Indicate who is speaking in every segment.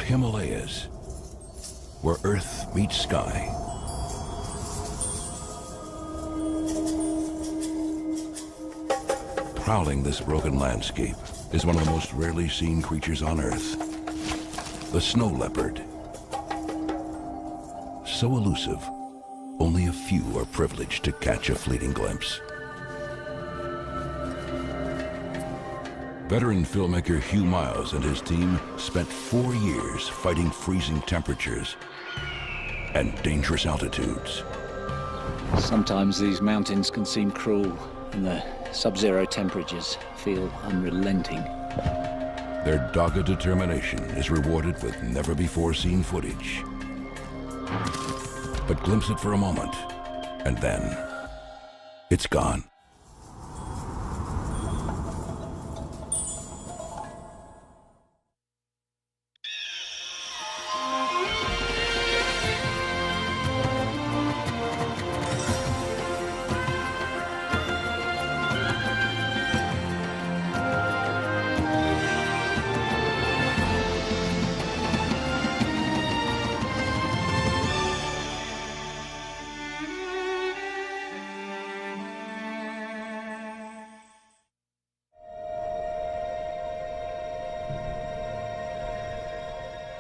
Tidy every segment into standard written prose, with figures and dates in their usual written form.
Speaker 1: Himalayas, where earth meets sky. Prowling this broken landscape is one of the most rarely seen creatures on earth, the snow leopard. So elusive, only a few are privileged to catch a fleeting glimpse. Veteran filmmaker Hugh Miles and his team spent 4 years fighting freezing temperatures and dangerous altitudes.
Speaker 2: Sometimes these mountains can seem cruel, and the sub-zero temperatures feel unrelenting.
Speaker 1: Their dogged determination is rewarded with never-before-seen footage. But glimpse it for a moment, and then it's gone.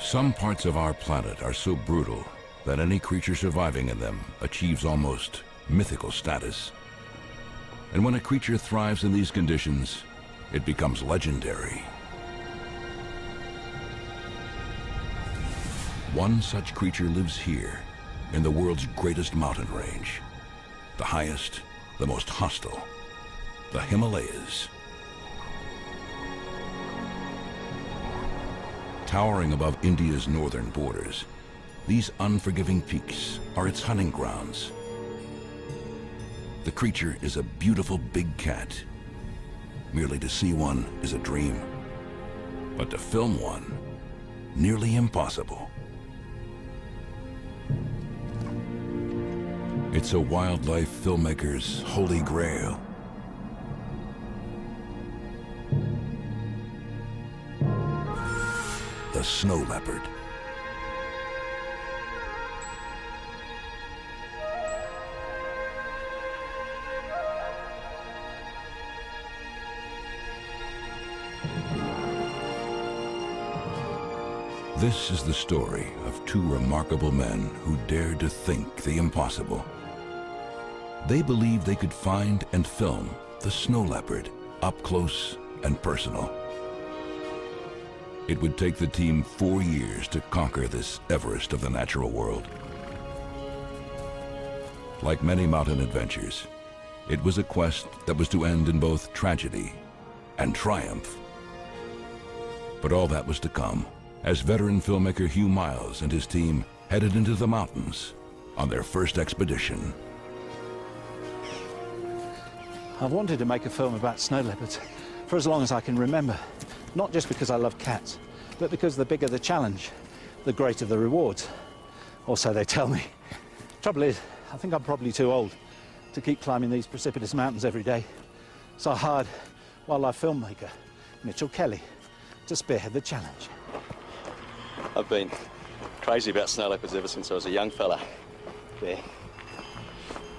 Speaker 1: Some parts of our planet are so brutal that any creature surviving in them achieves almost mythical status. And when a creature thrives in these conditions, it becomes legendary. One such creature lives here, in the world's greatest mountain range. The highest, the most hostile, the Himalayas. Towering above India's northern borders, these unforgiving peaks are its hunting grounds. The creature is a beautiful big cat. Merely to see one is a dream, but to film one, nearly impossible. It's a wildlife filmmaker's holy grail. The snow leopard. This is the story of two remarkable men who dared to think the impossible. They believed they could find and film the snow leopard up close and personal. It would take the team 4 years to conquer this Everest of the natural world. Like many mountain adventures, it was a quest that was to end in both tragedy and triumph. But all that was to come as veteran filmmaker Hugh Miles and his team headed into the mountains on their first expedition.
Speaker 3: I've wanted to make a film about snow leopards for as long as I can remember. Not just because I love cats, but because the bigger the challenge, the greater the rewards. Or so they tell me. Trouble is, I think I'm probably too old to keep climbing these precipitous mountains every day. So I hired wildlife filmmaker Mitchell Kelly to spearhead the challenge.
Speaker 4: I've been crazy about snow leopards ever since I was a young fella. They're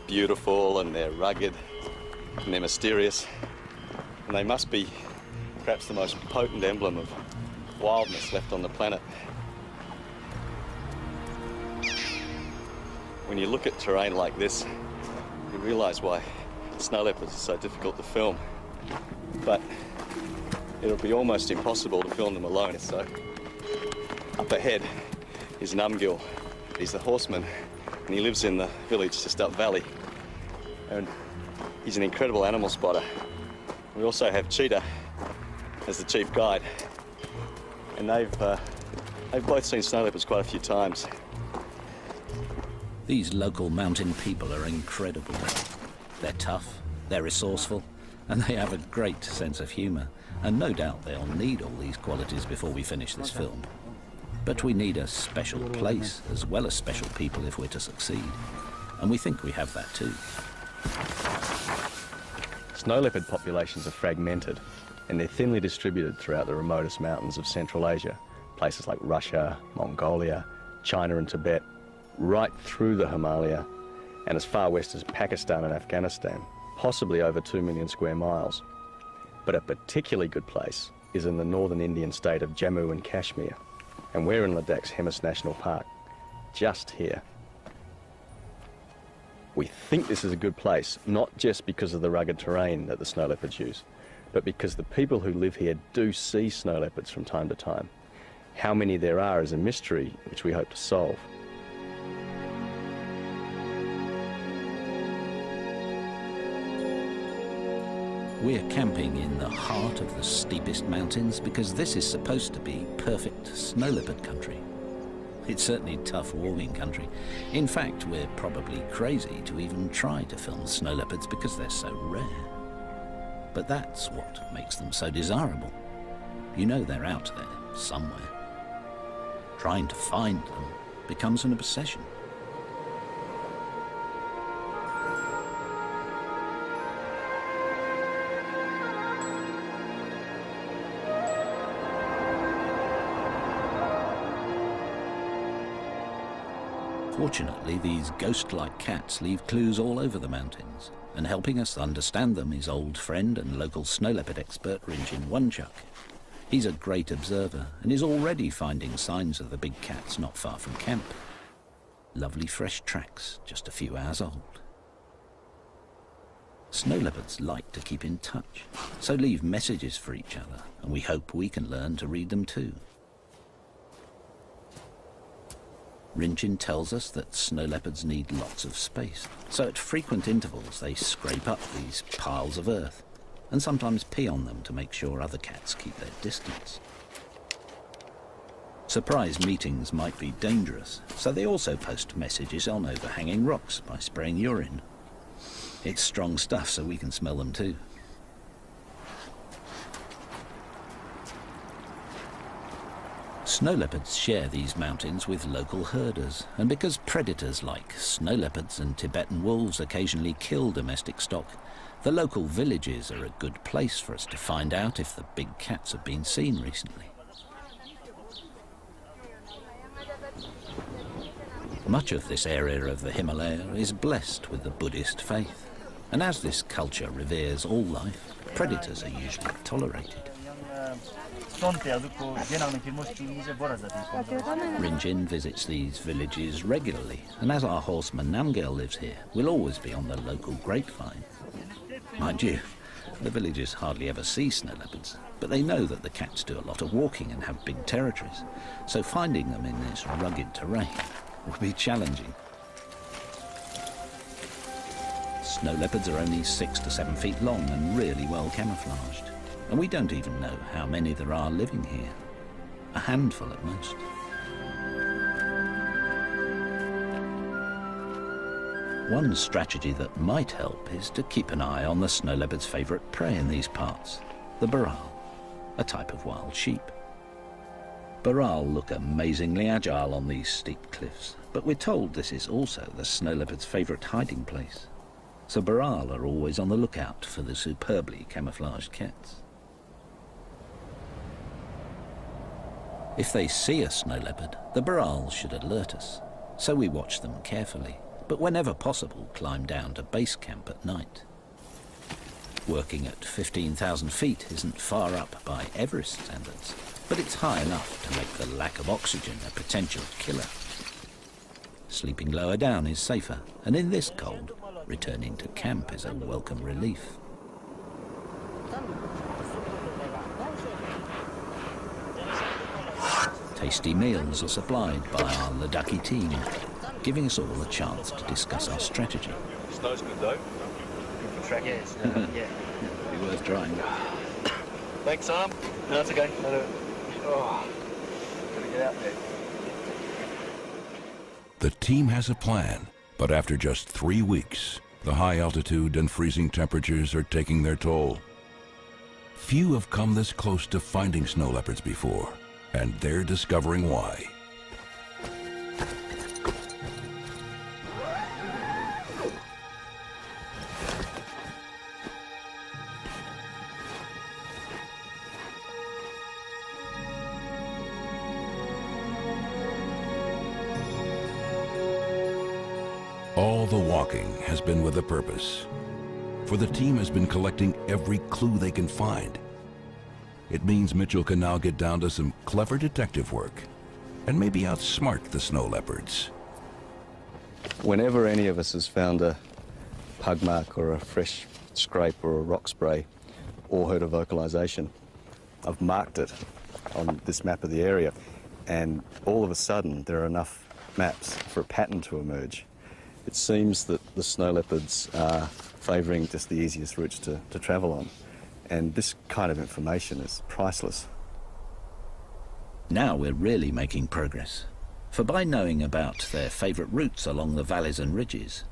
Speaker 4: beautiful and they're rugged and they're mysterious, and they must be perhaps the most potent emblem of wildness left on the planet. When you look at terrain like this, you realise why snow leopards are so difficult to film. But it'll be almost impossible to film them alone. So up ahead is Numgill. He's the horseman, and he lives in the village just up valley. And he's an incredible animal spotter. We also have Cheetah as the chief guide, and they've both seen snow leopards quite a few times.
Speaker 2: These local mountain people are incredible. They're tough, they're resourceful, and they have a great sense of humour. And no doubt they'll need all these qualities before we finish this film. But we need a special place as well as special people if we're to succeed. And we think we have that too.
Speaker 5: Snow leopard populations are fragmented, and they're thinly distributed throughout the remotest mountains of Central Asia,
Speaker 4: places like Russia, Mongolia, China and Tibet, right through the Himalaya, and as far west as Pakistan and Afghanistan, possibly over 2 million square miles. But a particularly good place is in the northern Indian state of Jammu and Kashmir, and we're in Ladakh's Hemis National Park, just here. We think this is a good place, not just because of the rugged terrain that the snow leopards use, but because the people who live here do see snow leopards from time to time. How many there are is a mystery which we hope to solve.
Speaker 2: We're camping in the heart of the steepest mountains because this is supposed to be perfect snow leopard country. It's certainly tough walking country. In fact, we're probably crazy to even try to film snow leopards because they're so rare. But that's what makes them so desirable. You know they're out there somewhere. Trying to find them becomes an obsession. Fortunately, these ghost-like cats leave clues all over the mountains, and helping us understand them is old friend and local snow leopard expert Rinjin Wonchuk. He's a great observer and is already finding signs of the big cats not far from camp. Lovely fresh tracks, just a few hours old. Snow leopards like to keep in touch, so leave messages for each other, and we hope we can learn to read them too. Rinjin tells us that snow leopards need lots of space, so at frequent intervals they scrape up these piles of earth and sometimes pee on them to make sure other cats keep their distance. Surprise meetings might be dangerous, so they also post messages on overhanging rocks by spraying urine. It's strong stuff, so we can smell them too. Snow leopards share these mountains with local herders, and because predators like snow leopards and Tibetan wolves occasionally kill domestic stock, the local villages are a good place for us to find out if the big cats have been seen recently. Much of this area of the Himalaya is blessed with the Buddhist faith, and as this culture reveres all life, predators are usually tolerated. Rinjin visits these villages regularly, and as our horseman Namgyal lives here, we'll always be on the local grapevine. Mind you, the villagers hardly ever see snow leopards, but they know that the cats do a lot of walking and have big territories, so finding them in this rugged terrain will be challenging. Snow leopards are only 6 to 7 feet long and really well camouflaged. And we don't even know how many there are living here. A handful at most. One strategy that might help is to keep an eye on the snow leopard's favourite prey in these parts, the baral, a type of wild sheep. Baral look amazingly agile on these steep cliffs, but we're told this is also the snow leopard's favourite hiding place. So baral are always on the lookout for the superbly camouflaged cats. If they see a snow leopard, the baral should alert us, so we watch them carefully, but whenever possible climb down to base camp at night. Working at 15,000 feet isn't far up by Everest standards, but it's high enough to make the lack of oxygen a potential killer. Sleeping lower down is safer, and in this cold, returning to camp is a welcome relief. Tasty meals are supplied by our Ladakhi team, giving us all a chance to discuss our strategy.
Speaker 4: Snow's good though. Good for tracking.
Speaker 2: Yeah. It'll be worth trying.
Speaker 4: Thanks, Arm. No, it's okay. Oh, gotta get out there.
Speaker 1: The team has a plan, but after just 3 weeks, the high altitude and freezing temperatures are taking their toll. Few have come this close to finding snow leopards before, and they're discovering why. All the walking has been with a purpose, for the team has been collecting every clue they can find. It means Mitchell can now get down to some clever detective work and maybe outsmart the snow leopards.
Speaker 4: Whenever any of us has found a pug mark or a fresh scrape or a rock spray or heard a vocalization, I've marked it on this map of the area, and all of a sudden there are enough maps for a pattern to emerge. It seems that the snow leopards are favouring just the easiest routes to travel on, and this kind of information is priceless.
Speaker 2: Now we're really making progress, for by knowing about their favourite routes along the valleys and ridges,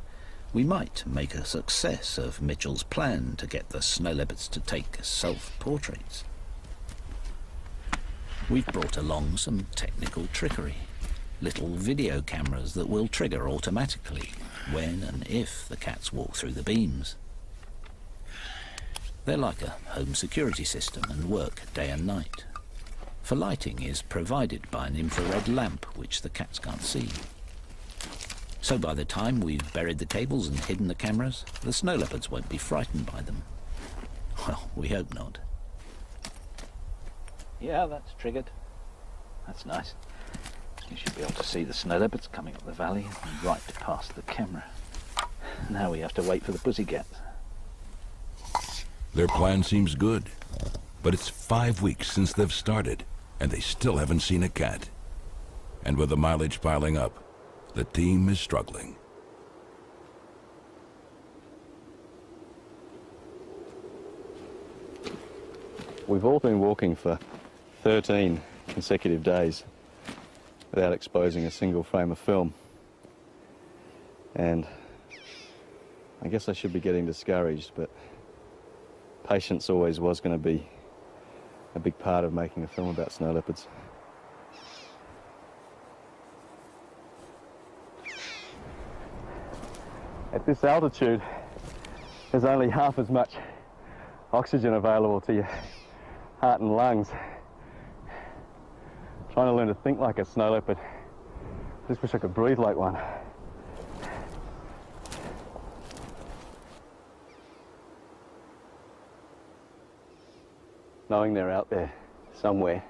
Speaker 2: we might make a success of Mitchell's plan to get the snow leopards to take self-portraits. We've brought along some technical trickery, little video cameras that will trigger automatically when and if the cats walk through the beams. They're like a home security system and work day and night. For lighting is provided by an infrared lamp which the cats can't see. So by the time we've buried the cables and hidden the cameras, the snow leopards won't be frightened by them. Well, we hope not. Yeah, that's triggered. That's nice. You should be able to see the snow leopards coming up the valley and right past the camera. Now we have to wait for the pussycats.
Speaker 1: Their plan seems good, but it's 5 weeks since they've started, and they still haven't seen a cat. And with the mileage piling up, the team is struggling.
Speaker 4: We've all been walking for 13 consecutive days without exposing a single frame of film. And I guess I should be getting discouraged, but patience always was going to be a big part of making a film about snow leopards. At this altitude, there's only half as much oxygen available to your heart and lungs. Trying to learn to think like a snow leopard. I just wish I could breathe like one. Knowing they're out there somewhere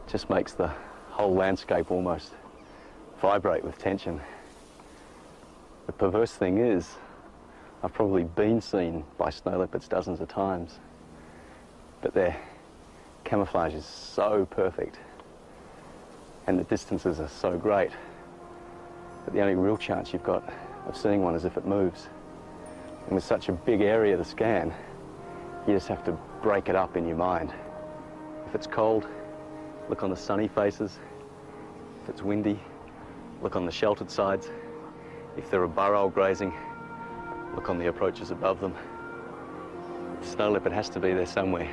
Speaker 4: just makes the whole landscape almost vibrate with tension. The perverse thing is, I've probably been seen by snow leopards dozens of times, but their camouflage is so perfect and the distances are so great that the only real chance you've got of seeing one is if it moves. And with such a big area to scan, you just have to break it up in your mind. If it's cold, look on the sunny faces. If it's windy, look on the sheltered sides. If there are burrow grazing, look on the approaches above them. The snow leopard has to be there somewhere.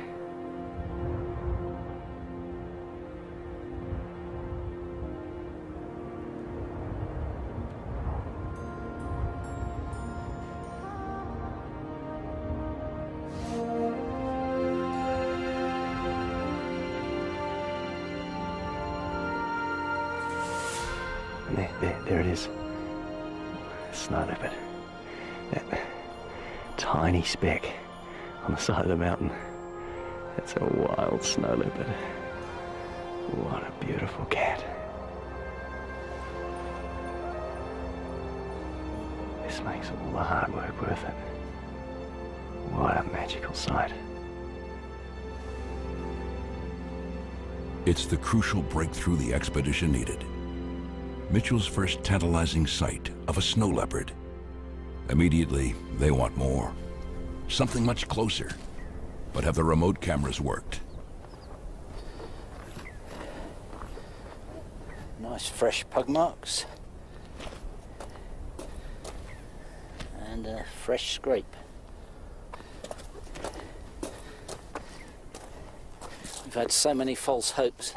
Speaker 4: There it is. Snow leopard. That tiny speck on the side of the mountain. That's a wild snow leopard. What a beautiful cat. This makes all the hard work worth it. What a magical sight.
Speaker 1: It's the crucial breakthrough the expedition needed. Mitchell's first tantalizing sight of a snow leopard. Immediately, they want more. Something much closer. But have the remote cameras worked?
Speaker 2: Nice fresh pug marks. And a fresh scrape. We've had so many false hopes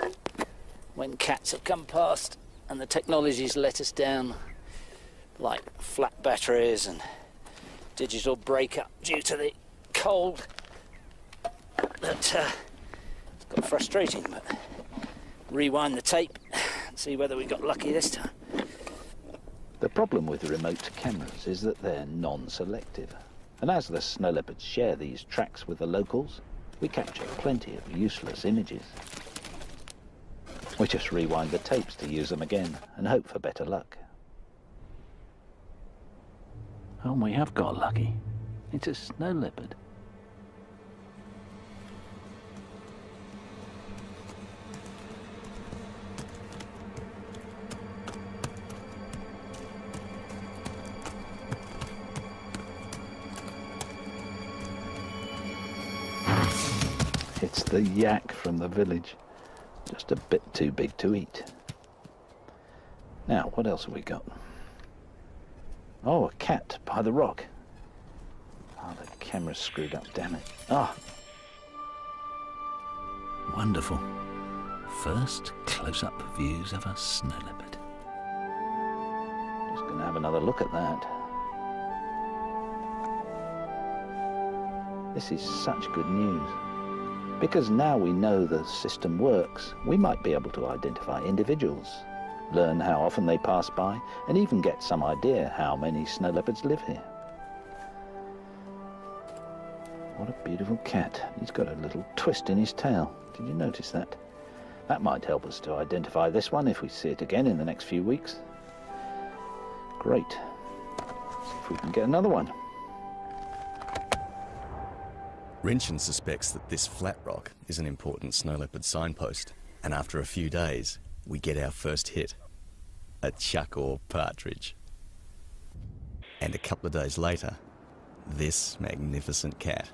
Speaker 2: when cats have come past and the technology's let us down, like flat batteries and digital breakup due to the cold. It's got frustrating, but rewind the tape and see whether we got lucky this time. The problem with remote cameras is that they're non-selective. And as the snow leopards share these tracks with the locals, we capture plenty of useless images. We just rewind the tapes to use them again and hope for better luck. Oh, we have got lucky. It's a snow leopard. It's the yak from the village. Just a bit too big to eat. Now, what else have we got? Oh, a cat by the rock. Oh, the camera's screwed up, damn it. Ah! Wonderful. First close-up views of a snow leopard. Just gonna have another look at that. This is such good news. Because now we know the system works, we might be able to identify individuals, learn how often they pass by, and even get some idea how many snow leopards live here. What a beautiful cat. He's got a little twist in his tail. Did you notice that? That might help us to identify this one if we see it again in the next few weeks. Great. See if we can get another one.
Speaker 4: Rinchen suspects that this flat rock is an important snow leopard signpost, and after a few days, we get our first hit, a chuck or partridge. And a couple of days later, this magnificent cat.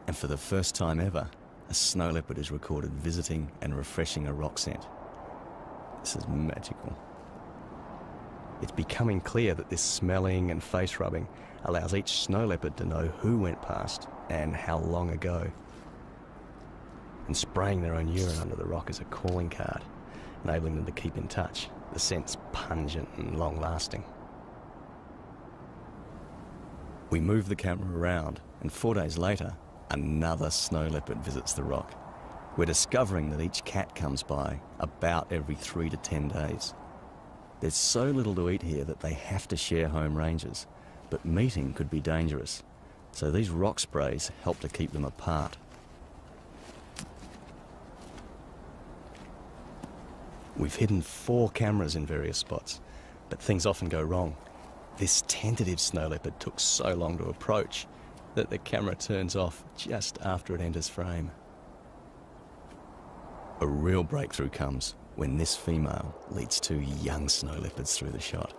Speaker 4: And for the first time ever, a snow leopard is recorded visiting and refreshing a rock scent. This is magical. It's becoming clear that this smelling and face rubbing allows each snow leopard to know who went past and how long ago. And spraying their own urine under the rock is a calling card, enabling them to keep in touch. The scent's pungent and long-lasting. We move the camera around, and 4 days later, another snow leopard visits the rock. We're discovering that each cat comes by about every 3 to 10 days. There's so little to eat here that they have to share home ranges, but meeting could be dangerous, so these rock sprays help to keep them apart. We've hidden 4 cameras in various spots, but things often go wrong. This tentative snow leopard took so long to approach that the camera turns off just after it enters frame. A real breakthrough comes when this female leads 2 young snow leopards through the shot.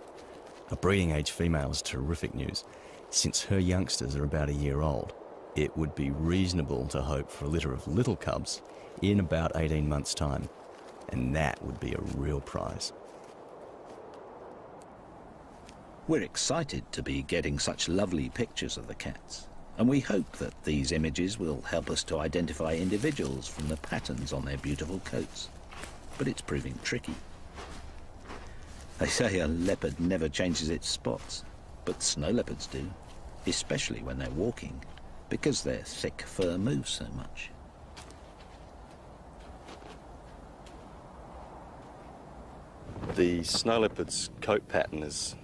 Speaker 4: A breeding age female is terrific news. Since her youngsters are about a year old, it would be reasonable to hope for a litter of little cubs in about 18 months' time, and that would be a real prize.
Speaker 2: We're excited to be getting such lovely pictures of the cats, and we hope that these images will help us to identify individuals from the patterns on their beautiful coats. But it's proving tricky. They say a leopard never changes its spots, but snow leopards do, especially when they're walking, because their thick fur moves so much.
Speaker 4: The snow leopard's coat pattern is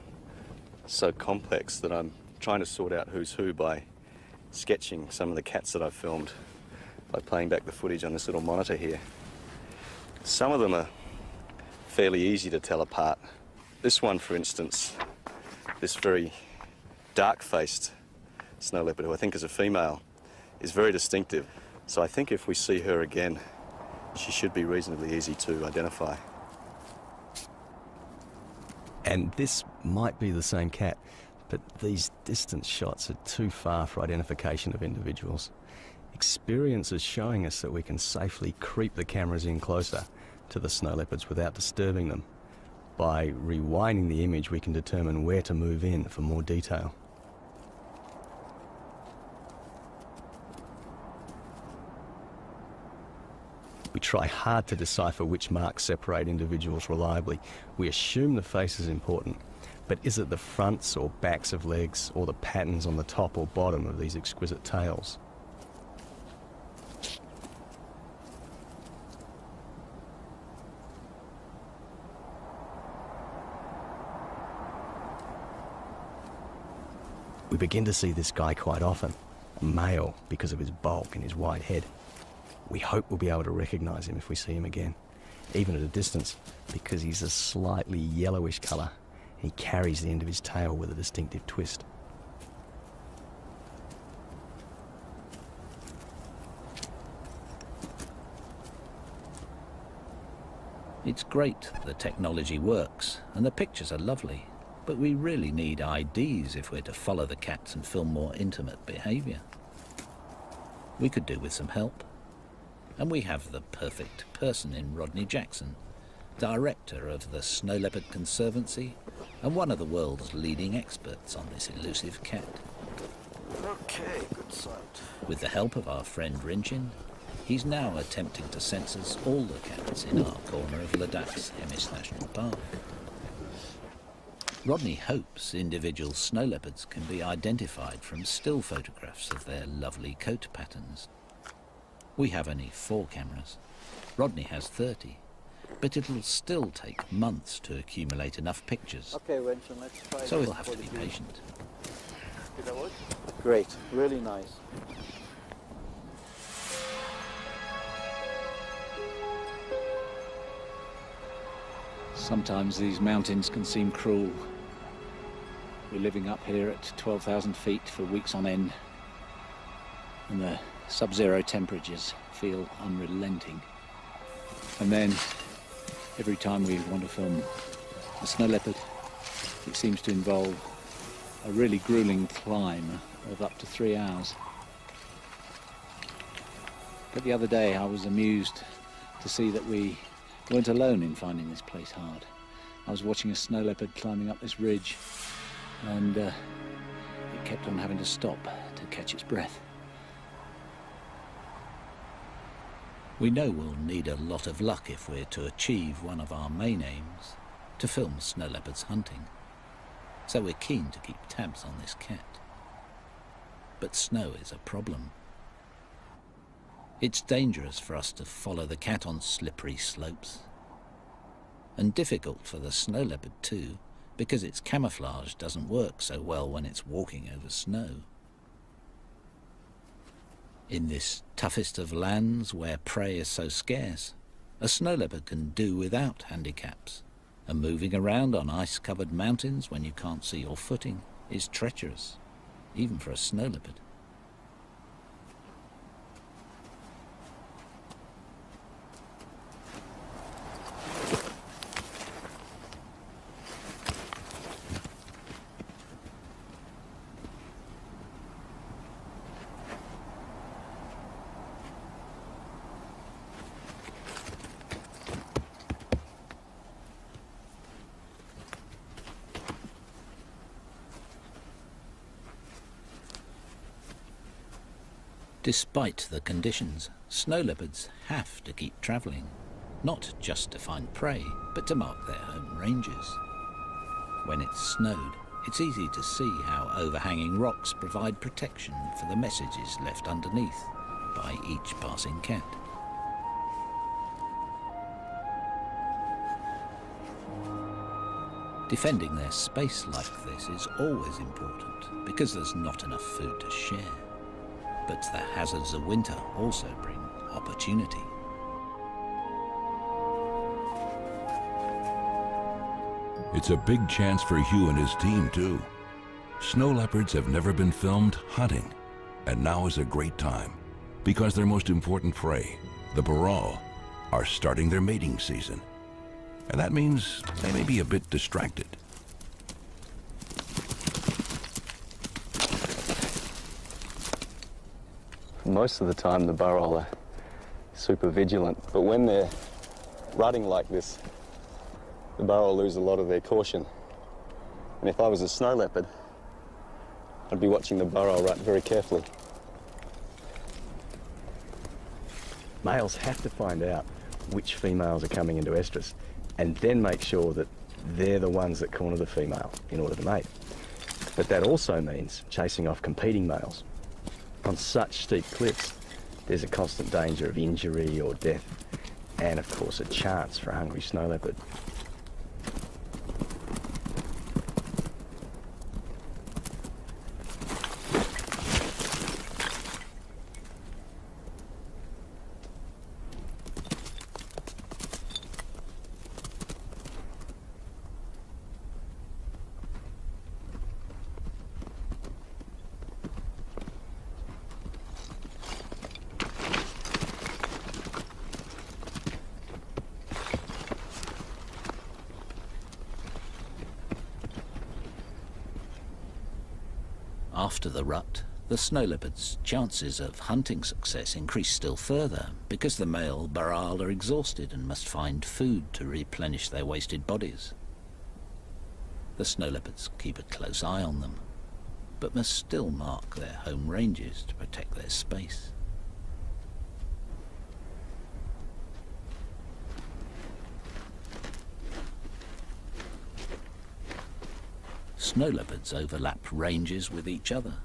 Speaker 4: so complex that I'm trying to sort out who's who by sketching some of the cats that I've filmed by playing back the footage on this little monitor here. Some of them are fairly easy to tell apart. This one, for instance, this very dark-faced snow leopard, who I think is a female, is very distinctive. So I think if we see her again, she should be reasonably easy to identify. And this might be the same cat, but these distance shots are too far for identification of individuals. Experience is showing us that we can safely creep the cameras in closer to the snow leopards without disturbing them. By rewinding the image, we can determine where to move in for more detail. We try hard to decipher which marks separate individuals reliably. We assume the face is important, but is it the fronts or backs of legs or the patterns on the top or bottom of these exquisite tails?
Speaker 5: We begin to see this guy quite often, a male because of his bulk and his wide head. We hope we'll be able to recognise him if we see him again, even at a distance, because he's a slightly yellowish colour. He carries the end of his tail with a distinctive twist.
Speaker 2: It's great the technology works and the pictures are lovely, but we really need IDs if we're to follow the cats and film more intimate behaviour. We could do with some help. And we have the perfect person in Rodney Jackson, director of the Snow Leopard Conservancy and one of the world's leading experts on this elusive cat.
Speaker 5: Okay, good sight.
Speaker 2: With the help of our friend Rinchin, he's now attempting to census all the cats in our corner of Ladakh's Hemis National Park. Rodney hopes individual snow leopards can be identified from still photographs of their lovely coat patterns. We have only 4 cameras. Rodney has 30, but it'll still take months to accumulate enough pictures.
Speaker 3: Okay, Winston, let's try.
Speaker 2: So we'll have to be patient.
Speaker 3: Did that work? Great, really nice. Sometimes these mountains can seem cruel. We're living up here at 12,000 feet for weeks on end, and the sub-zero temperatures feel unrelenting. And then, every time we want to film a snow leopard, it seems to involve a really grueling climb of up to 3 hours. But the other day I was amused to see that we weren't alone in finding this place hard. I was watching a snow leopard climbing up this ridge, and it kept on having to stop to catch its breath.
Speaker 2: We know we'll need a lot of luck if we're to achieve one of our main aims, to film snow leopards hunting. So we're keen to keep tabs on this cat. But snow is a problem. It's dangerous for us to follow the cat on slippery slopes. And difficult for the snow leopard too, because its camouflage doesn't work so well when it's walking over snow. In this toughest of lands where prey is so scarce, a snow leopard can do without handicaps, and moving around on ice-covered mountains when you can't see your footing is treacherous, even for a snow leopard. Despite the conditions, snow leopards have to keep travelling, not just to find prey, but to mark their home ranges. When it's snowed, it's easy to see how overhanging rocks provide protection for the messages left underneath by each passing cat. Defending their space like this is always important because there's not enough food to share. But the hazards of winter also bring opportunity.
Speaker 1: It's a big chance for Hugh and his team, too. Snow leopards have never been filmed hunting, and now is a great time because their most important prey, the burrell, are starting their mating season. And that means they may be a bit distracted.
Speaker 4: Most of the time the burrell are super vigilant, but when they're rutting like this, the burrell lose a lot of their caution. And if I was a snow leopard, I'd be watching the burrell rut very carefully.
Speaker 5: Males have to find out which females are coming into estrus and then make sure that they're the ones that corner the female in order to mate. But that also means chasing off competing males. On such steep cliffs, there's a constant danger of injury or death, and of course a chance for a hungry snow leopard.
Speaker 2: After the rut, the snow leopard's chances of hunting success increase still further because the male baral are exhausted and must find food to replenish their wasted bodies. The snow leopards keep a close eye on them, but must still mark their home ranges to protect their space. Snow leopards overlap ranges with each other,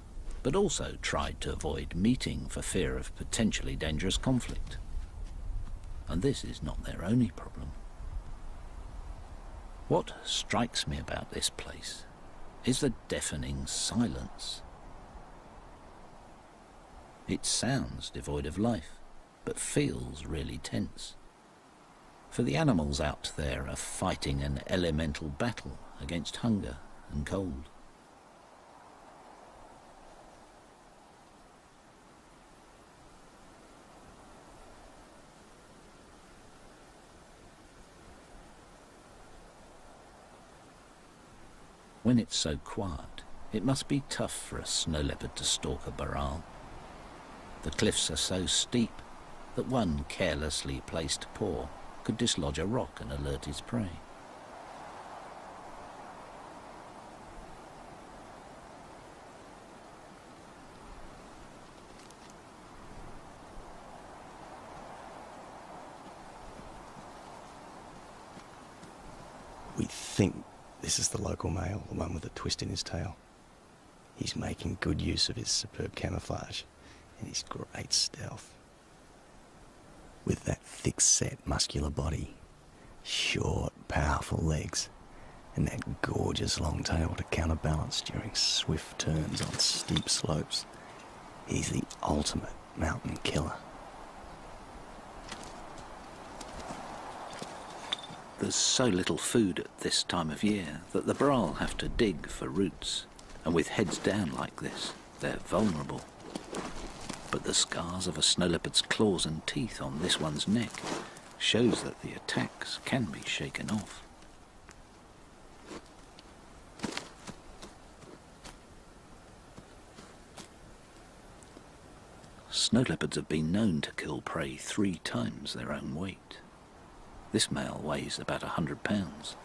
Speaker 2: but also tried to avoid meeting for fear of potentially dangerous conflict. And this is not their only problem. What strikes me about this place is the deafening silence. It sounds devoid of life, but feels really tense. For the animals out there are fighting an elemental battle against hunger and cold. When it's so quiet, it must be tough for a snow leopard to stalk a baral. The cliffs are so steep that one carelessly placed paw could dislodge a rock and alert his prey.
Speaker 5: We think this is the local male, the one with the twist in his tail. He's making good use of his superb camouflage and his great stealth. With that thick-set, muscular body, short, powerful legs, and that gorgeous long tail to counterbalance during swift turns on steep slopes, he's the ultimate mountain killer.
Speaker 2: There's so little food at this time of year that the baral have to dig for roots, and with heads down like this, they're vulnerable. But the scars of a snow leopard's claws and teeth on this one's neck shows that the attacks can be shaken off. Snow leopards have been known to kill prey 3 times their own weight. This male weighs about 100 pounds,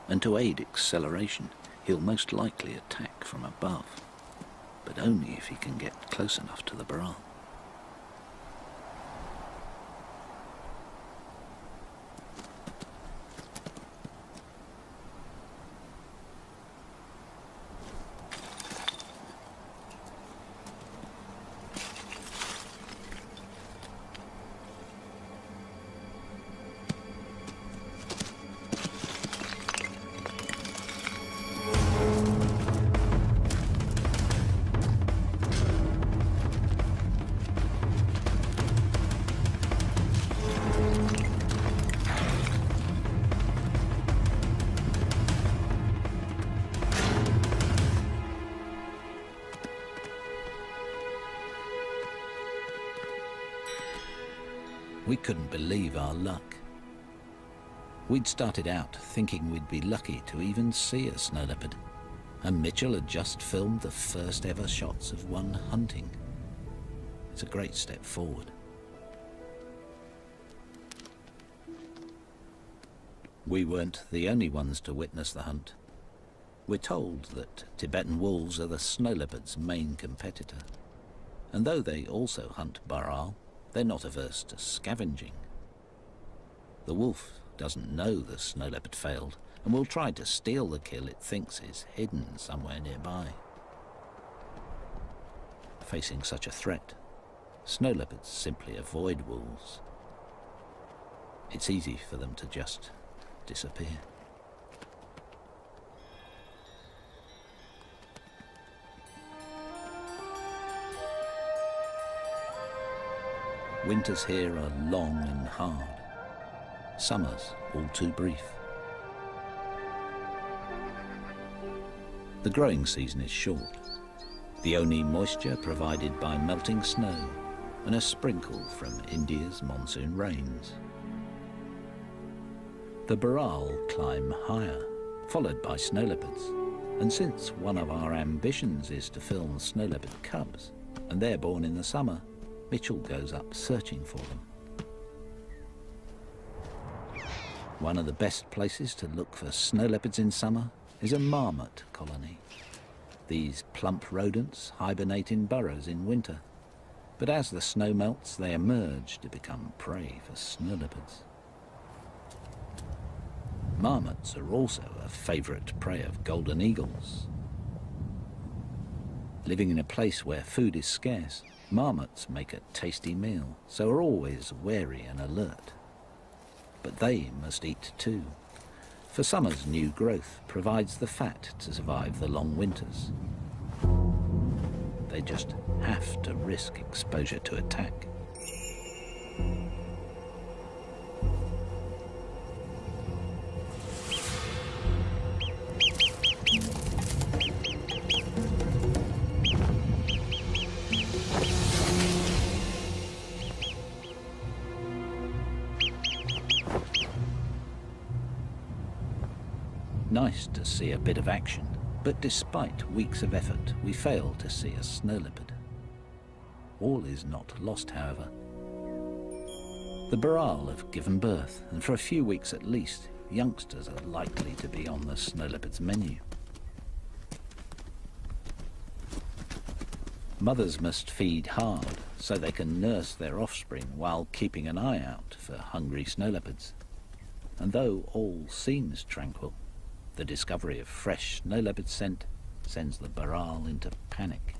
Speaker 2: and to aid acceleration, he'll most likely attack from above, but only if he can get close enough to the baral. We couldn't believe our luck. We'd started out thinking we'd be lucky to even see a snow leopard, and Mitchell had just filmed the first ever shots of one hunting. It's a great step forward. We weren't the only ones to witness the hunt. We're told that Tibetan wolves are the snow leopard's main competitor, and though they also hunt baral, they're not averse to scavenging. The wolf doesn't know the snow leopard failed and will try to steal the kill it thinks is hidden somewhere nearby. Facing such a threat, snow leopards simply avoid wolves. It's easy for them to just disappear. Winters here are long and hard. Summers all too brief. The growing season is short. The only moisture provided by melting snow and a sprinkle from India's monsoon rains. The baral climb higher, followed by snow leopards, And since one of our ambitions is to film snow leopard cubs, and they're born in the summer, Mitchell goes up searching for them. One of the best places to look for snow leopards in summer is a marmot colony. These plump rodents hibernate in burrows in winter, but as the snow melts, they emerge to become prey for snow leopards. Marmots are also a favourite prey of golden eagles. Living in a place where food is scarce, marmots make a tasty meal, so are always wary and alert. But they must eat too, for summer's new growth provides the fat to survive the long winters. They just have to risk exposure to attack. Nice to see a bit of action, but despite weeks of effort, we fail to see a snow leopard. All is not lost, however. The Baral have given birth, and for a few weeks at least, youngsters are likely to be on the snow leopard's menu. Mothers must feed hard so they can nurse their offspring while keeping an eye out for hungry snow leopards. And though all seems tranquil, the discovery of fresh snow leopard scent sends the Baral into panic.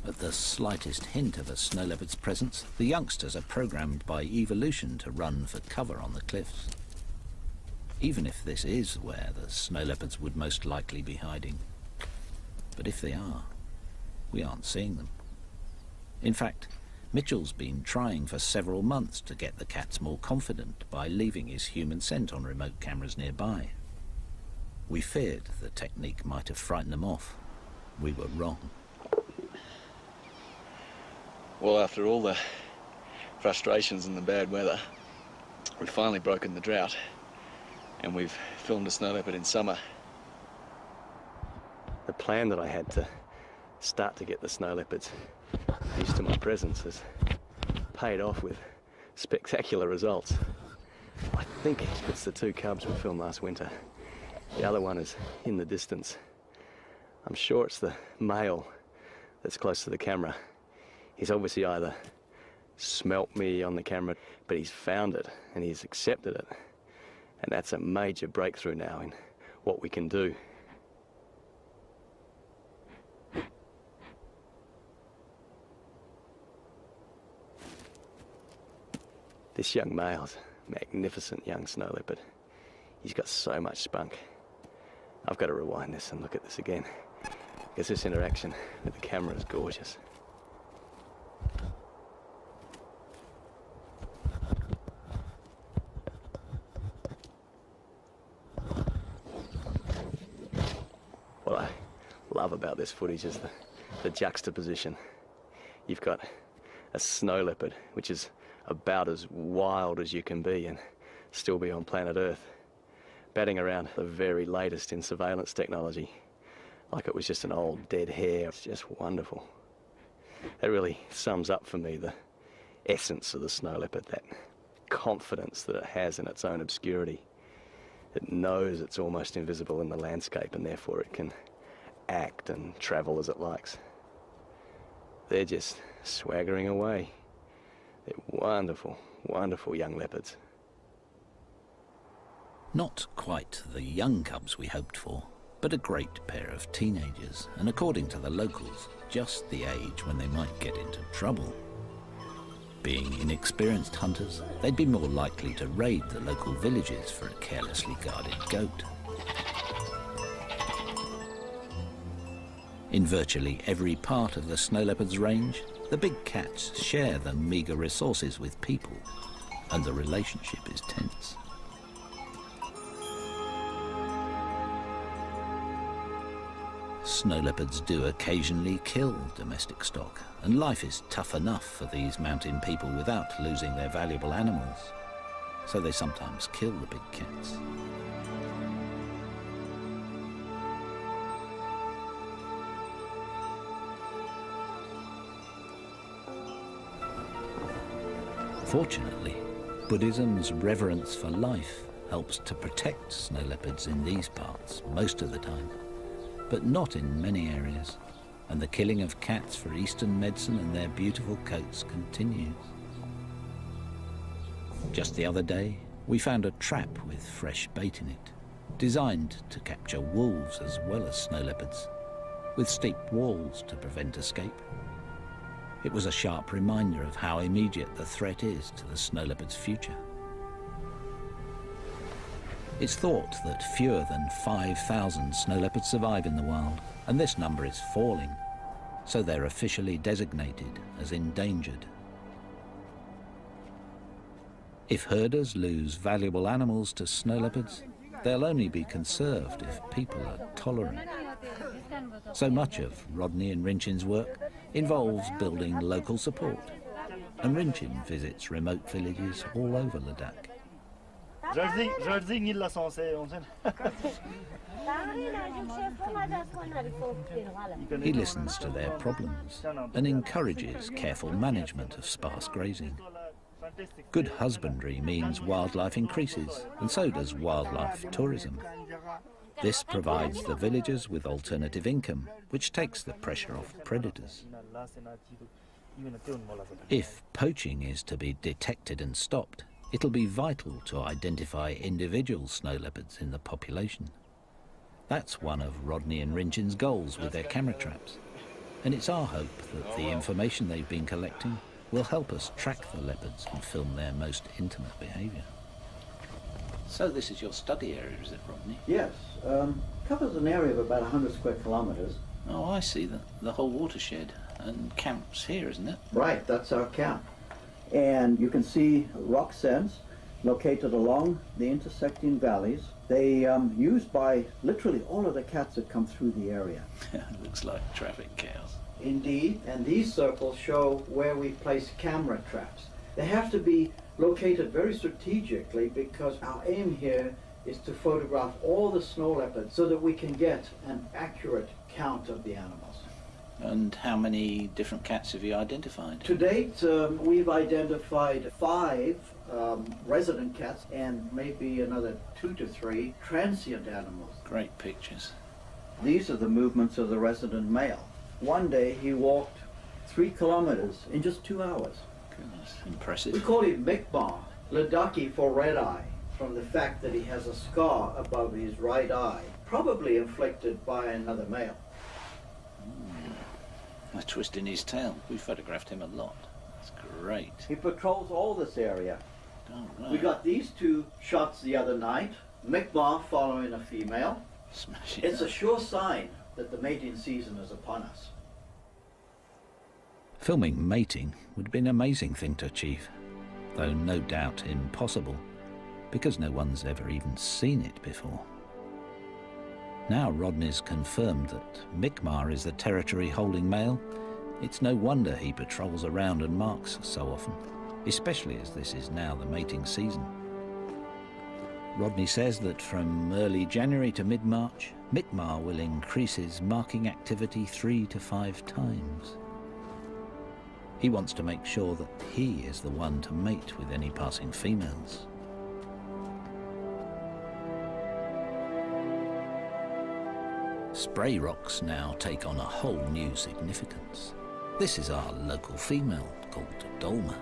Speaker 2: At the slightest hint of a snow leopard's presence, the youngsters are programmed by evolution to run for cover on the cliffs. Even if this is where the snow leopards would most likely be hiding. But if they are, we aren't seeing them. In fact, Mitchell's been trying for several months to get the cats more confident by leaving his human scent on remote cameras nearby. We feared the technique might have frightened them off. We were wrong.
Speaker 4: Well, after all the frustrations and the bad weather, we've finally broken the drought, and we've filmed a snow leopard in summer.
Speaker 5: The plan that I had to start to get the snow leopards used to my presence has paid off with spectacular results. I think it's the two cubs we filmed last winter. The other one is in the distance. I'm sure it's the male that's close to the camera. He's obviously either smelt me on the camera, but he's found it and he's accepted it. And that's a major breakthrough now in what we can do. This young male's a magnificent young snow leopard. He's got so much spunk. I've got to rewind this and look at this again, because this interaction with the camera is gorgeous. What I love about this footage is the juxtaposition. You've got a snow leopard, which is about as wild as you can be and still be on planet Earth, batting around the very latest in surveillance technology, like it was just an old dead hare. It's just wonderful. That really sums up for me the essence of the snow leopard, that confidence that it has in its own obscurity. It knows it's almost invisible in the landscape and therefore it can act and travel as it likes. They're just swaggering away. They're wonderful, wonderful young leopards.
Speaker 2: Not quite the young cubs we hoped for, but a great pair of teenagers, and according to the locals, just the age when they might get into trouble. Being inexperienced hunters, they'd be more likely to raid the local villages for a carelessly guarded goat. In virtually every part of the snow leopard's range, the big cats share the meagre resources with people, and the relationship is tense. Snow leopards do occasionally kill domestic stock, and life is tough enough for these mountain people without losing their valuable animals. So they sometimes kill the big cats. Fortunately, Buddhism's reverence for life helps to protect snow leopards in these parts most of the time, but not in many areas, and the killing of cats for Eastern medicine and their beautiful coats continues. Just the other day, we found a trap with fresh bait in it, designed to capture wolves as well as snow leopards, with steep walls to prevent escape. It was a sharp reminder of how immediate the threat is to the snow leopard's future. It's thought that fewer than 5,000 snow leopards survive in the wild, and this number is falling, so they're officially designated as endangered. If herders lose valuable animals to snow leopards, they'll only be conserved if people are tolerant. So much of Rodney and Rinchin's work involves building local support, and Rinchin visits remote villages all over Ladakh. He listens to their problems and encourages careful management of sparse grazing. Good husbandry means wildlife increases, and so does wildlife tourism. This provides the villagers with alternative income, which takes the pressure off predators. If poaching is to be detected and stopped, it'll be vital to identify individual snow leopards in the population. That's one of Rodney and Rinchin's goals with their camera traps, and it's our hope that the information they've been collecting will help us track the leopards and film their most intimate behaviour. So this is your study area, is it, Rodney?
Speaker 6: Yes, covers an area of about 100 square kilometres.
Speaker 2: Oh, I see, the whole watershed, and camp's here, isn't it?
Speaker 6: Right, that's our camp. And you can see rock sends located along the intersecting valleys. They used by literally all of the cats that come through the area.
Speaker 2: Looks like traffic chaos.
Speaker 6: Indeed, and these circles show where we place camera traps. They have to be located very strategically because our aim here is to photograph all the snow leopards so that we can get an accurate count of the animals.
Speaker 2: And how many different cats have you identified?
Speaker 6: To date, we've identified 5 resident cats and maybe another 2 to 3 transient animals.
Speaker 2: Great pictures.
Speaker 6: These are the movements of the resident male. One day he walked 3 kilometers in just 2 hours.
Speaker 2: Goodness, impressive.
Speaker 6: We call him Mikmar, Ladakhi for red eye, from the fact that he has a scar above his right eye, probably inflicted by another male.
Speaker 2: A twist in his tail. We photographed him a lot. That's great.
Speaker 6: He patrols all this area.
Speaker 2: Oh, right.
Speaker 6: We got these 2 shots the other night, Mikmar following a female.
Speaker 2: Smashing.
Speaker 6: It's a sure sign that the mating season is upon us.
Speaker 2: Filming mating would be an amazing thing to achieve, though no doubt impossible, because no one's ever even seen it before. Now Rodney's confirmed that Mikmar is the territory-holding male, it's no wonder he patrols around and marks so often, especially as this is now the mating season. Rodney says that from early January to mid-March, Mikmar will increase his marking activity 3 to 5 times. He wants to make sure that he is the one to mate with any passing females. Spray rocks now take on a whole new significance. This is our local female called Dolma,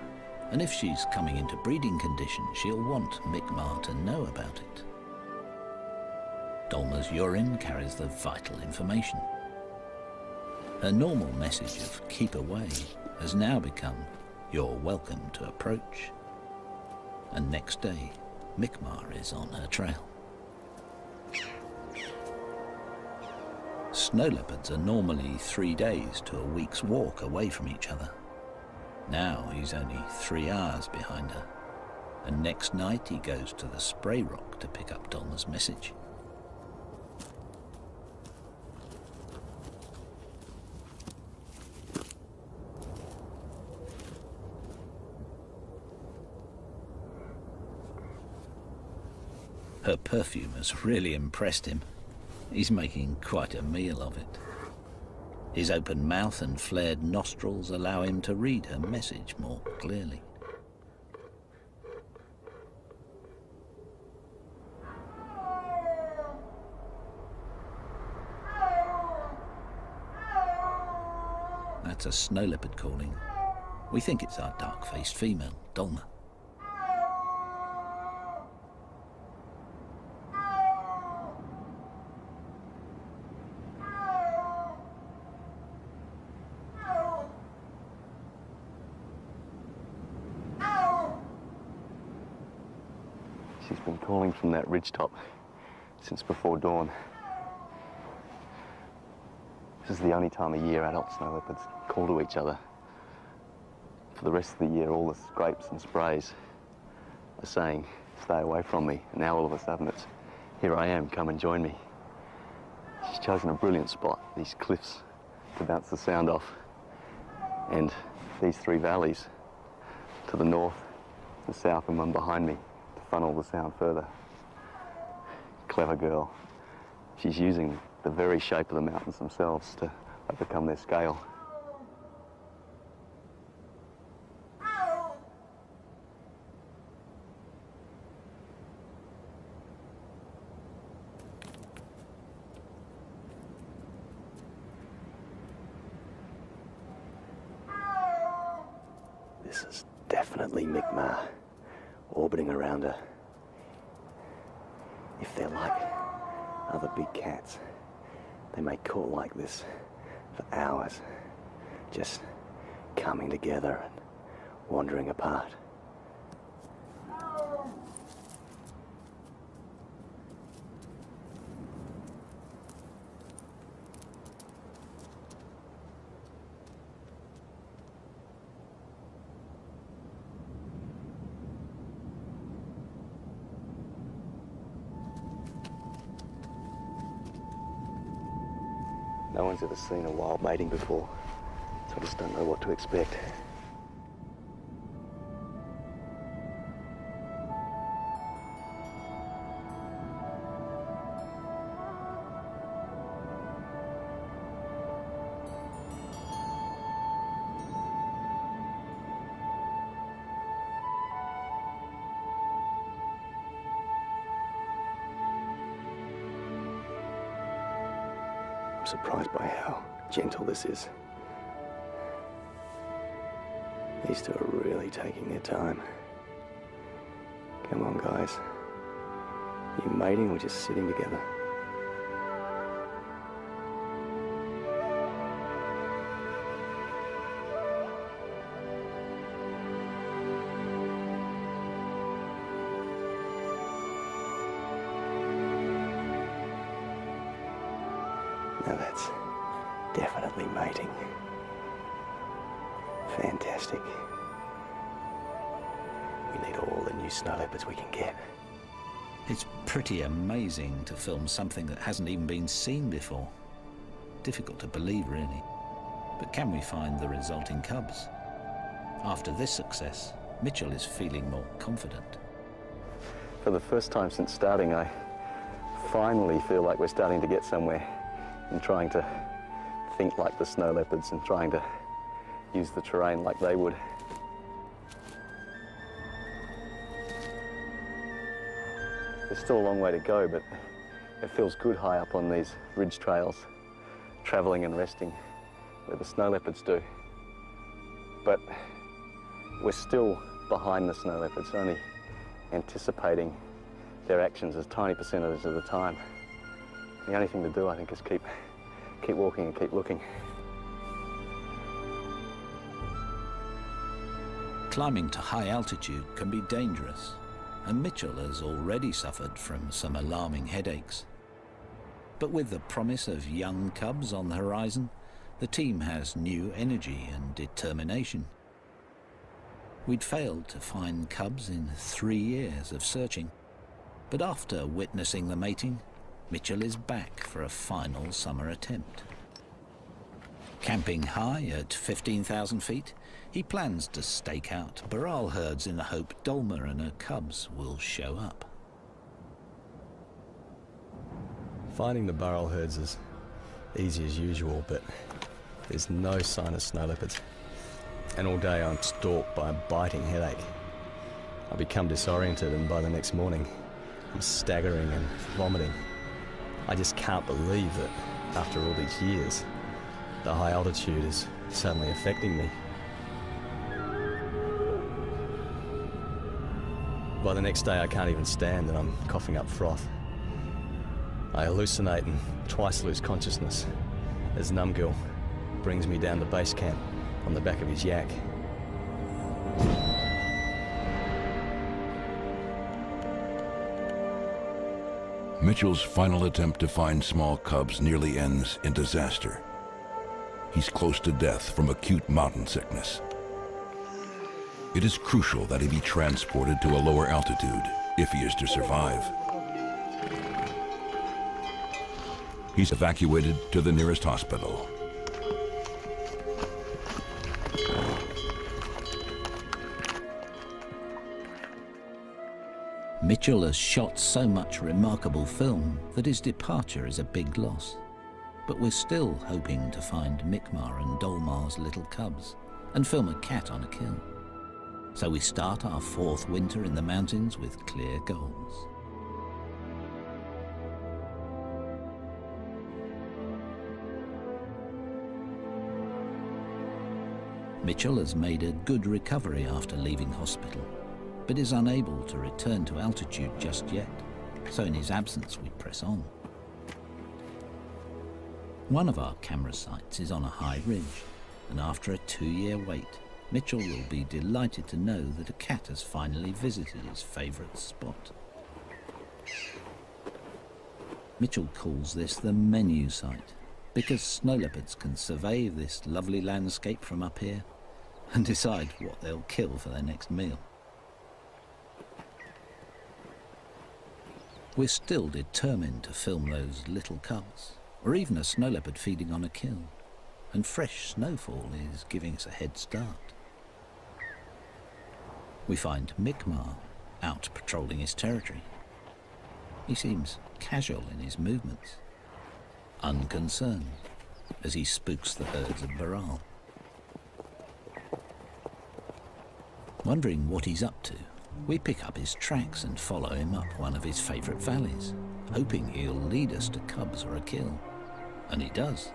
Speaker 2: and if she's coming into breeding condition, she'll want Mikmar to know about it. Dolma's urine carries the vital information. Her normal message of keep away has now become you're welcome to approach. And next day, Mikmar is on her trail. Snow leopards are normally 3 days to a week's walk away from each other. Now he's only 3 hours behind her, and next night he goes to the spray rock to pick up Dolma's message. Her perfume has really impressed him. He's making quite a meal of it. His open mouth and flared nostrils allow him to read her message more clearly. That's a snow leopard calling. We think it's our dark-faced female, Dolma.
Speaker 4: She's been calling from that ridgetop since before dawn. This is the only time of year adult snow leopards call to each other. For the rest of the year, all the scrapes and sprays are saying, stay away from me. And now all of a sudden it's, here I am, come and join me. She's chosen a brilliant spot, these cliffs, to bounce the sound off. And these three valleys to the north, the south, and one behind me to funnel the sound further. Clever girl. She's using the very shape of the mountains themselves to overcome their scale.
Speaker 5: This is definitely Mi'kmaq orbiting around her. If they're like other big cats, they may call like this for hours, just coming together and wandering apart. No one's ever seen a wild mating before, so I just don't know what to expect. I'm surprised by how gentle this is. These two are really taking their time. Come on, guys. You mating or just sitting together? Now that's definitely mating. Fantastic. We need all the new snow leopards we can get.
Speaker 2: It's pretty amazing to film something that hasn't even been seen before. Difficult to believe, really. But can we find the resulting cubs? After this success, Mitchell is feeling more confident.
Speaker 5: For the first time since starting, I finally feel like we're starting to get somewhere in trying to think like the snow leopards and trying to use the terrain like they would. There's still a long way to go, but it feels good high up on these ridge trails, travelling and resting where the snow leopards do. But we're still behind the snow leopards, only anticipating their actions as tiny percentages of the time. The only thing to do, I think, is keep walking and keep looking.
Speaker 2: Climbing to high altitude can be dangerous, and Mitchell has already suffered from some alarming headaches. But with the promise of young cubs on the horizon, the team has new energy and determination. We'd failed to find cubs in 3 years of searching, but after witnessing the mating, Mitchell is back for a final summer attempt. Camping high at 15,000 feet, he plans to stake out Baral herds in the hope Dolma and her cubs will show up.
Speaker 5: Finding the burrell herds is easy as usual, but there's no sign of snow leopards. And all day I'm stalked by a biting headache. I become disoriented, and by the next morning I'm staggering and vomiting. I just can't believe that after all these years, the high altitude is suddenly affecting me. By the next day I can't even stand and I'm coughing up froth. I hallucinate and twice lose consciousness as Numgill brings me down to base camp on the back of his yak.
Speaker 1: Mitchell's final attempt to find small cubs nearly ends in disaster. He's close to death from acute mountain sickness. It is crucial that he be transported to a lower altitude if he is to survive. He's evacuated to the nearest hospital.
Speaker 2: Mitchell has shot so much remarkable film that his departure is a big loss. But we're still hoping to find Mi'kmaq and Dolmar's little cubs and film a cat on a kill. So we start our 4th winter in the mountains with clear goals. Mitchell has made a good recovery after leaving hospital, but is unable to return to altitude just yet, so in his absence we press on. One of our camera sites is on a high ridge, and after a 2-year wait, Mitchell will be delighted to know that a cat has finally visited his favourite spot. Mitchell calls this the menu site, because snow leopards can survey this lovely landscape from up here and decide what they'll kill for their next meal. We're still determined to film those little cubs, or even a snow leopard feeding on a kill, and fresh snowfall is giving us a head start. We find Mi'kmaq out patrolling his territory. He seems casual in his movements, unconcerned as he spooks the herds of Baral. Wondering what he's up to, we pick up his tracks and follow him up one of his favourite valleys, hoping he'll lead us to cubs or a kill. And he does.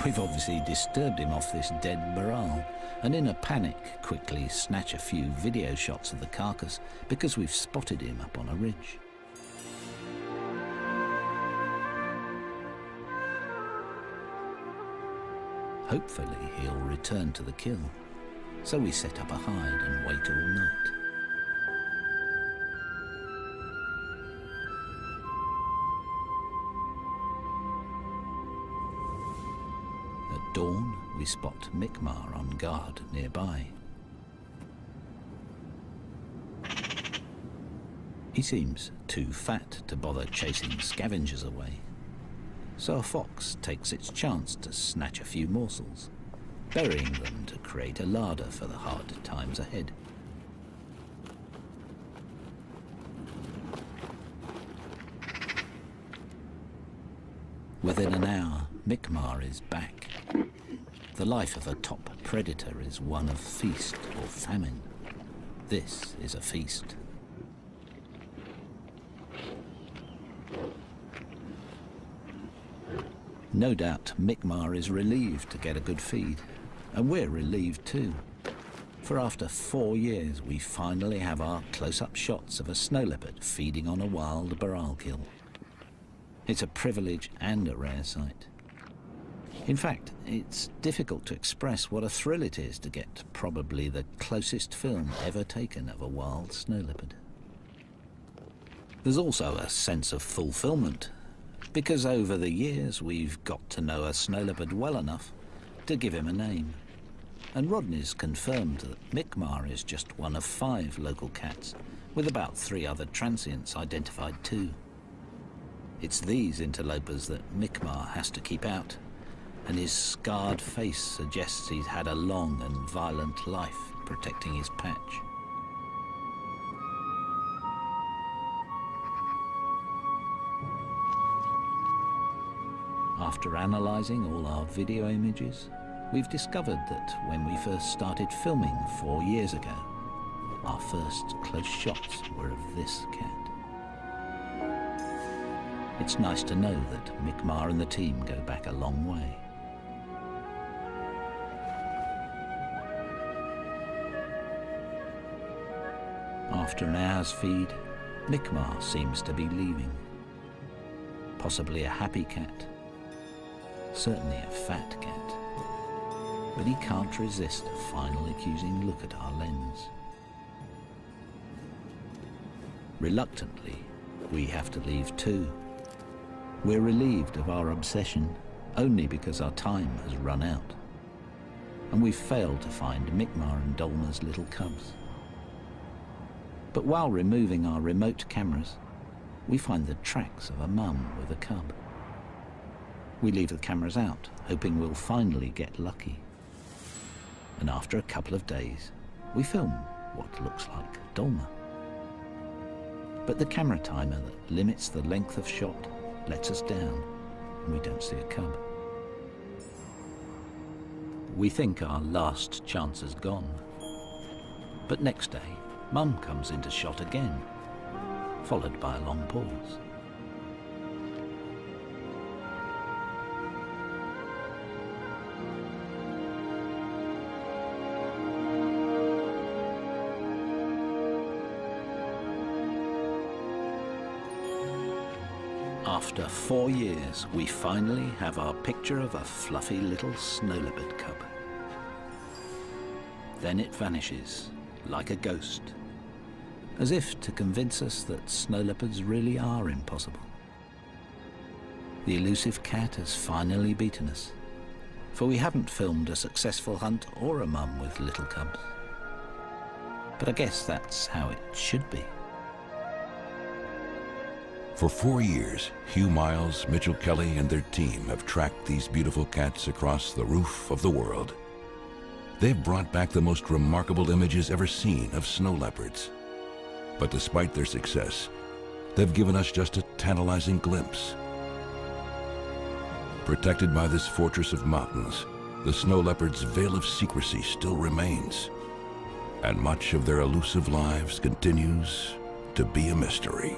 Speaker 2: We've obviously disturbed him off this dead Baral, and in a panic quickly snatch a few video shots of the carcass because we've spotted him up on a ridge. Hopefully he'll return to the kill, so we set up a hide and wait all night. At dawn, we spot Mi'kmaq on guard nearby. He seems too fat to bother chasing scavengers away, so a fox takes its chance to snatch a few morsels, burying them to create a larder for the hard times ahead. Within an hour, Mi'kmaq is back. The life of a top predator is one of feast or famine. This is a feast. No doubt Mi'kmaq is relieved to get a good feed, and we're relieved too. For after 4 years, we finally have our close-up shots of a snow leopard feeding on a wild Baral kill. It's a privilege and a rare sight. In fact, it's difficult to express what a thrill it is to get probably the closest film ever taken of a wild snow leopard. There's also a sense of fulfillment, because over the years we've got to know a snow leopard well enough to give him a name. And Rodney's confirmed that Mi'kmaq is just one of 5 local cats, with about 3 other transients identified too. It's these interlopers that Mi'kmaq has to keep out, and his scarred face suggests he's had a long and violent life protecting his patch. After analysing all our video images, we've discovered that when we first started filming 4 years ago, our first close shots were of this cat. It's nice to know that Mi'kmaq and the team go back a long way. After an hour's feed, Mi'kmaq seems to be leaving. Possibly a happy cat, certainly a fat cat, but he can't resist a final accusing look at our lens. Reluctantly, we have to leave too. We're relieved of our obsession only because our time has run out, and we've failed to find Mi'kmaq and Dolma's little cubs. But while removing our remote cameras, we find the tracks of a mum with a cub. We leave the cameras out, hoping we'll finally get lucky. And after a couple of days, we film what looks like Dolma. But the camera timer that limits the length of shot lets us down, and we don't see a cub. We think our last chance is gone. But next day, Mum comes into shot again, followed by a long pause. After 4 years, we finally have our picture of a fluffy little snow leopard cub. Then it vanishes like a ghost, as if to convince us that snow leopards really are impossible. The elusive cat has finally beaten us, for we haven't filmed a successful hunt or a mum with little cubs. But I guess that's how it should be.
Speaker 1: For 4 years, Hugh Miles, Mitchell Kelly, and their team have tracked these beautiful cats across the roof of the world. They've brought back the most remarkable images ever seen of snow leopards. But despite their success, they've given us just a tantalizing glimpse. Protected by this fortress of mountains, the snow leopard's veil of secrecy still remains, and much of their elusive lives continues to be a mystery.